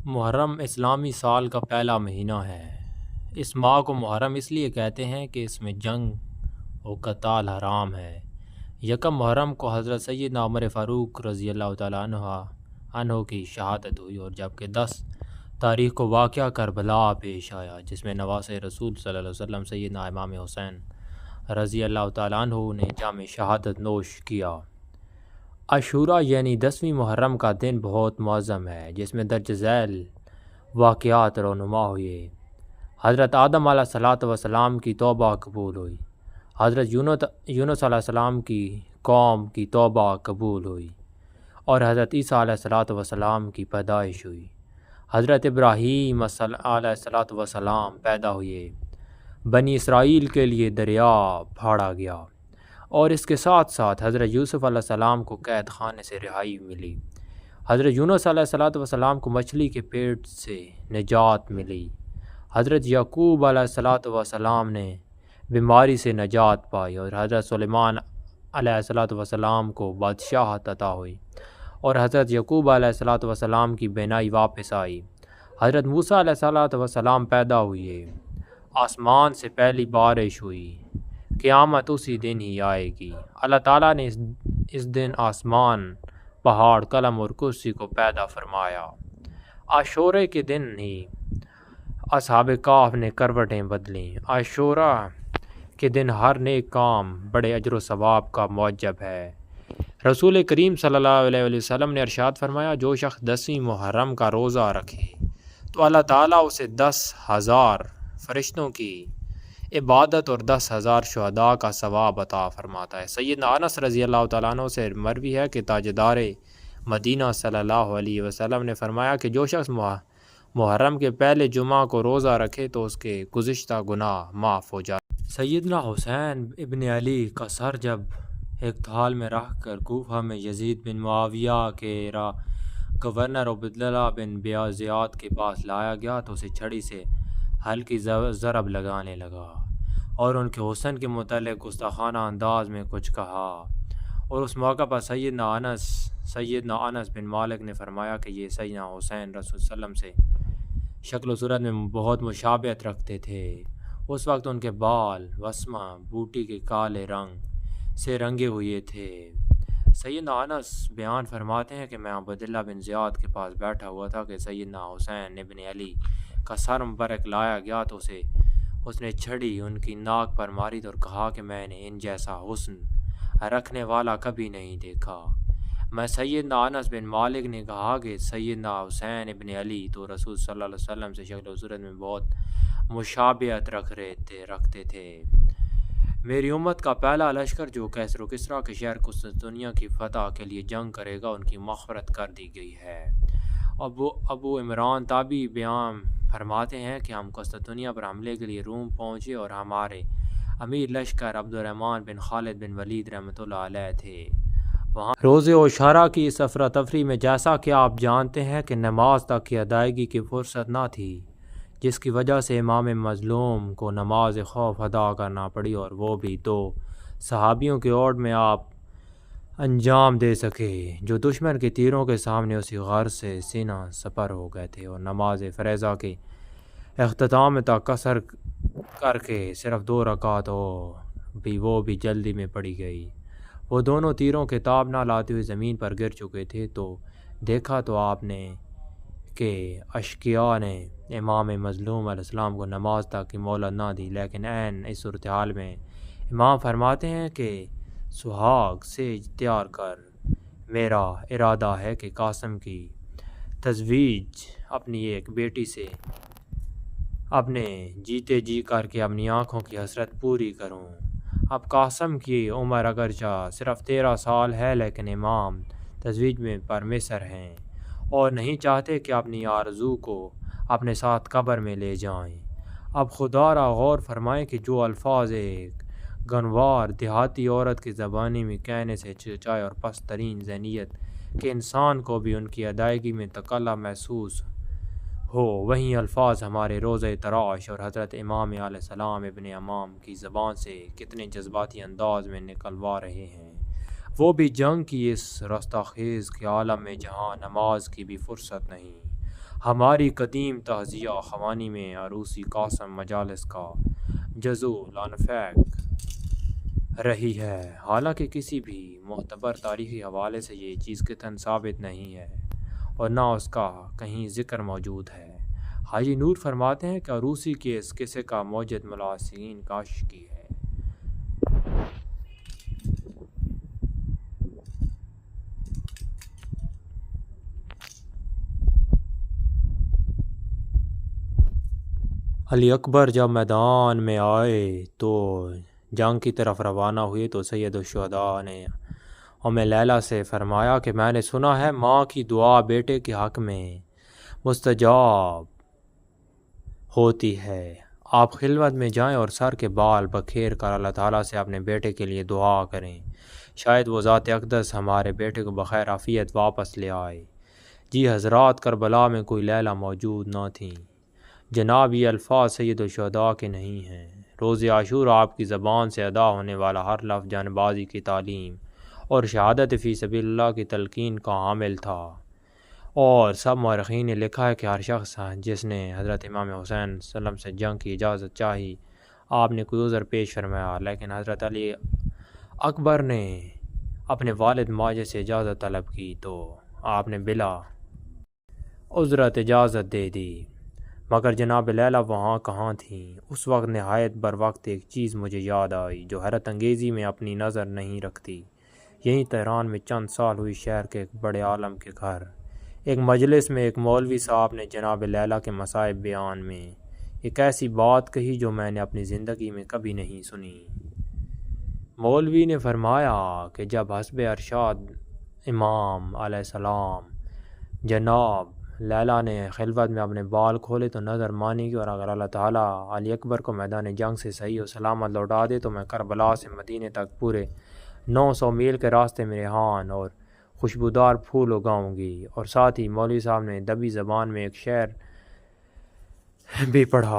محرم اسلامی سال کا پہلا مہینہ ہے۔ اس ماہ کو محرم اس لیے کہتے ہیں کہ اس میں جنگ و قتال حرام ہے۔ یکم محرم کو حضرت سیدنا عمر فاروق رضی اللہ تعالیٰ عنہ کی شہادت ہوئی، اور جبکہ 10 تاریخ کو واقعہ کربلا پیش آیا، جس میں نواسۂ رسول صلی اللہ علیہ وسلم سیدنا امام حسین رضی اللہ تعالیٰ عنہ نے جام شہادت نوش کیا۔ عاشوراء یعنی 10ویں محرم کا دن بہت معظم ہے، جس میں درج ذیل واقعات رونما ہوئے۔ حضرت آدم علیہ السلام کی توبہ قبول ہوئی، حضرت یونس علیہ السلام کی قوم کی توبہ قبول ہوئی، اور حضرت عیسیٰ علیہ السلام کی پیدائش ہوئی۔ حضرت ابراہیم علیہ السلام پیدا ہوئے، بنی اسرائیل کے لیے دریا پھاڑا گیا، اور اس کے ساتھ ساتھ حضرت یوسف علیہ السلام کو قید خانے سے رہائی ملی۔ حضرت یونس علیہ السلام کو مچھلی کے پیٹ سے نجات ملی۔ حضرت یعقوب علیہ السلام نے بیماری سے نجات پائی، اور حضرت سلیمان علیہ السلام کو بادشاہت عطا ہوئی، اور حضرت یعقوب علیہ السلام کی بینائی واپس آئی۔ حضرت موسیٰ علیہ السلام پیدا ہوئے، آسمان سے پہلی بارش ہوئی، قیامت اسی دن ہی آئے گی۔ اللہ تعالیٰ نے اس دن آسمان، پہاڑ، قلم اور کرسی کو پیدا فرمایا۔ عاشورے کے دن ہی اصحاب کہف نے کروٹیں بدلیں۔ عاشوراء کے دن ہر نیک کام بڑے اجر و ثواب کا موجب ہے۔ رسول کریم صلی اللہ علیہ وسلم نے ارشاد فرمایا، جو شخص 10ویں محرم کا روزہ رکھے تو اللہ تعالیٰ اسے 10,000 فرشتوں کی عبادت اور 10,000 شہداء کا ثواب عطا فرماتا ہے۔ سیدنا انس رضی اللہ تعالیٰ عنہ سے مروی ہے کہ تاجدار مدینہ صلی اللہ علیہ وسلم نے فرمایا کہ جو شخص محرم کے پہلے جمعہ کو روزہ رکھے تو اس کے گزشتہ گناہ معاف ہو جاتے۔ سیدنا حسین ابن علی کا سر جب ایک تھال میں رکھ کر کوفہ میں یزید بن معاویہ کے گورنر عبداللہ بن زیاد کے پاس لایا گیا تو اسے چھڑی سے ہلکی ضرب لگانے لگا، اور ان کے حسن کے متعلق گستاخانہ انداز میں کچھ کہا، اور اس موقع پر سیدنا انس بن مالک نے فرمایا کہ یہ سیدنا حسین رسول صلی اللہ علیہ وسلم سے شکل و صورت میں بہت مشابہت رکھتے تھے۔ اس وقت ان کے بال وسمہ بوٹی کے کالے رنگ سے رنگے ہوئے تھے۔ سیدنا انس بیان فرماتے ہیں کہ میں عبداللہ بن زیاد کے پاس بیٹھا ہوا تھا کہ سیدنا حسین ابن علی کا سر مبارک لایا گیا تو اس نے چھڑی ان کی ناک پر ماری اور کہا کہ میں نے ان جیسا حسن رکھنے والا کبھی نہیں دیکھا۔ میں سیدنا انس بن مالک نے کہا کہ سیدنا حسین ابن علی تو رسول صلی اللہ علیہ وسلم سے شکل و صورت میں بہت مشابہت رکھتے تھے۔ میری امت کا پہلا لشکر جو کیسر و کسریٰ کے شہر قسطنطنیہ کی فتح کے لیے جنگ کرے گا، ان کی مغفرت کر دی گئی ہے۔ ابو عمران تابعی بیان فرماتے ہیں کہ ہم قسطنطنیہ پر حملے کے لیے روم پہنچے، اور ہمارے امیر لشکر عبدالرحمن بن خالد بن ولید رحمۃ اللہ علیہ تھے۔ وہاں روزے عاشوراء کی اس افراتفری میں جیسا کہ آپ جانتے ہیں کہ نماز تک کی ادائیگی کی فرصت نہ تھی، جس کی وجہ سے امام مظلوم کو نماز خوف ادا کرنا پڑی، اور وہ بھی 2 صحابیوں کے اوٹ میں آپ انجام دے سکے جو دشمن کے تیروں کے سامنے اسی غرض سے سینہ سپر ہو گئے تھے، اور نماز فریضہ کے اختتام تک قصر کر کے صرف 2 رکعت وہ بھی جلدی میں پڑی گئی۔ وہ دونوں تیروں کے تاب نہ لاتے ہوئے زمین پر گر چکے تھے، تو دیکھا تو آپ نے کہ اشقیاء نے امام مظلوم علیہ السلام کو نماز تک کی مہلت نہ دی، لیکن عین اس صورتحال میں امام فرماتے ہیں کہ سہاگ سیج تیار کر، میرا ارادہ ہے کہ قاسم کی تزویج اپنی ایک بیٹی سے اپنے جیتے جی کر کے اپنی آنکھوں کی حسرت پوری کروں۔ اب قاسم کی عمر اگرچہ صرف 13 سال ہے، لیکن امام تزویج میں پرمسر ہیں اور نہیں چاہتے کہ اپنی آرزو کو اپنے ساتھ قبر میں لے جائیں۔ اب خدا را غور فرمائیں کہ جو الفاظ ایک گنوار دیہاتی عورت کی زبانی میں کہنے سے چچائے اور پست ترین ذہنیت کے انسان کو بھی ان کی ادائیگی میں تکلف محسوس ہو، وہیں الفاظ ہمارے روزہ تراش اور حضرت امام علیہ السلام ابن امام کی زبان سے کتنے جذباتی انداز میں نکلوا رہے ہیں، وہ بھی جنگ کی اس رستاخیز کے عالم میں جہاں نماز کی بھی فرصت نہیں۔ ہماری قدیم تعزیہ خوانی میں عروسی قاسم مجالس کا جزو لانفیک رہی ہے، حالانکہ کسی بھی معتبر تاریخی حوالے سے یہ چیز قطعاً ثابت نہیں ہے اور نہ اس کا کہیں ذکر موجود ہے۔ حاجی نور فرماتے ہیں کہ عروسی کے اس قصے کا موجد ملاحظین کاشکی ہے۔ علی اکبر جب میدان میں آئے تو جنگ کی طرف روانہ ہوئے تو سید الشہداء نے ام لیلہ سے فرمایا کہ میں نے سنا ہے ماں کی دعا بیٹے کے حق میں مستجاب ہوتی ہے، آپ خلوت میں جائیں اور سر کے بال بکھیر کر اللہ تعالیٰ سے اپنے بیٹے کے لیے دعا کریں، شاید وہ ذات اقدس ہمارے بیٹے کو بخیر عافیت واپس لے آئے۔ جی حضرات، کربلا میں کوئی لیلہ موجود نہ تھیں جناب، یہ الفاظ سید الشہداء کے نہیں ہیں۔ روز عاشور آپ کی زبان سے ادا ہونے والا ہر لفظ جان بازی کی تعلیم اور شہادت فی سبیل اللہ کی تلقین کا حامل تھا، اور سب مورخین نے لکھا ہے کہ ہر شخص جس نے حضرت امام حسین صلی اللہ علیہ وسلم سے جنگ کی اجازت چاہی، آپ نے کوئی عذر پیش فرمایا، لیکن حضرت علی اکبر نے اپنے والد ماجد سے اجازت طلب کی تو آپ نے بلا عذرت اجازت دے دی، مگر جناب لیلہ وہاں کہاں تھیں؟ اس وقت نہایت بر وقت ایک چیز مجھے یاد آئی جو حیرت انگیزی میں اپنی نظر نہیں رکھتی۔ یہیں تہران میں چند سال ہوئی شہر کے ایک بڑے عالم کے گھر ایک مجلس میں ایک مولوی صاحب نے جناب لیلہ کے مصائب بیان میں ایک ایسی بات کہی جو میں نے اپنی زندگی میں کبھی نہیں سنی۔ مولوی نے فرمایا کہ جب حسب ارشاد امام علیہ السلام جناب لیلہ نے خلوت میں اپنے بال کھولے تو نظر مانی کی، اور اگر اللہ تعالیٰ علی اکبر کو میدان جنگ سے صحیح و سلامت لوٹا دے تو میں کربلا سے مدینے تک پورے 900 میل کے راستے میں ریحان اور خوشبودار پھول اگاؤں گی، اور ساتھ ہی مولوی صاحب نے دبی زبان میں ایک شعر بھی پڑھا۔